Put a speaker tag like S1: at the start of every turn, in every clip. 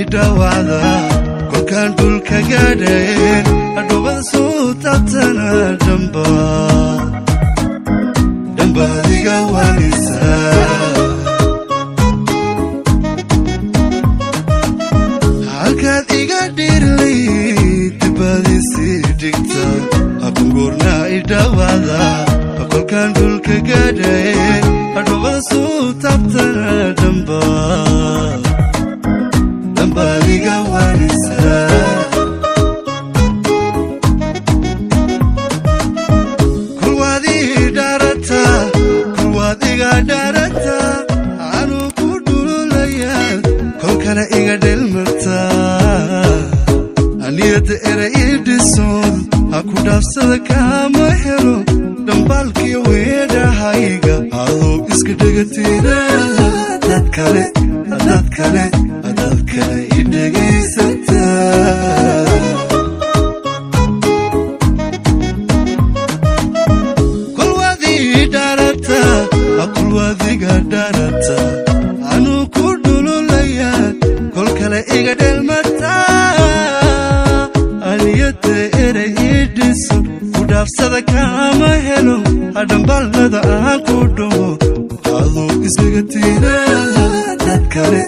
S1: idawada kolkan dulka gaadhayn adhowada soo taabtana damba adiga waanisa halkaad iga dhiirlay dibadiisi dhigta hakunguurna idawada kolkan dulka gaadhayn adhowada soo taabtana damba adiga waanisa darata anu ku dhululaya kolkana iga dhelmarta aniyada era idhisood haku dhaafsada kama helo dhambalkiyo weedhahayga adoo iska dhegatira dad kale idhegaysata kulwadiga darata anu ku dhululaya kolkale iga dhelmata aniyada era idhiso ku dhaafsada kama helo hadhambalada aan ku dhumo adoo iskaga tira dad kale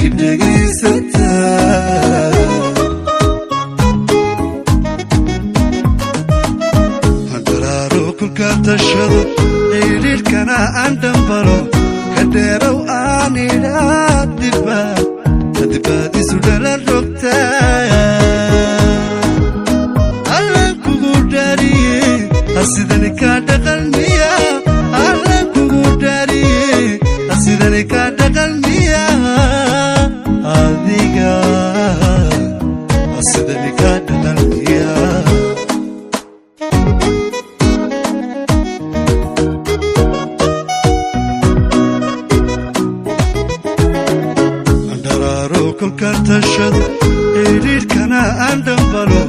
S1: idhegaysata tashado eedilkana aan dambalo kadeerow aan idhaa dibaadisu dhalan rogta allan kugu dhaariye hasidani kaa dhaqalmiya allan kugu dhaariye hasidani kaa dhaqalmiya adiga hasidani kaa dhaqalmiya kolkan tashado eedilkana aan dambalo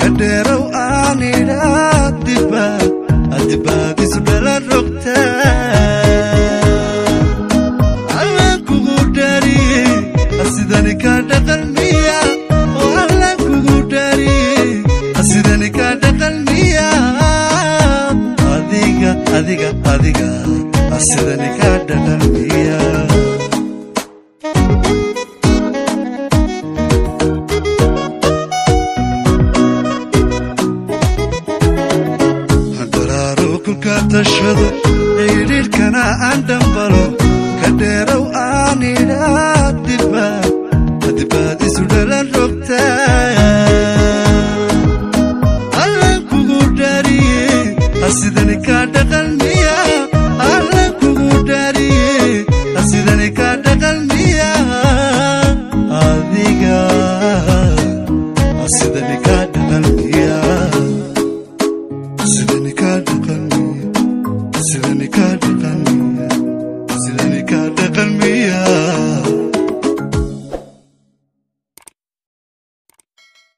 S1: kadeerow aan idhaa dibaadisu dhalan rogta allan kugu dhaariye hasidani kaa dhaqalmiya oo allan kugu dhaariye hasidani kaa dhaqalmiya adiga hasidani kaa dhaqalmiya tashado eedilkana aan dambalo kadeerow aan idhaa dibaadisu dhalan rogta allan kugu dhaariye hasidani kaa dhaqalmiya allan kugu dhaariye hasidani kaa dhaqalmiya adiga hasidani kaa dhaqalmiya hasidani kaa dhaqalmiya sidani kaa dhaqan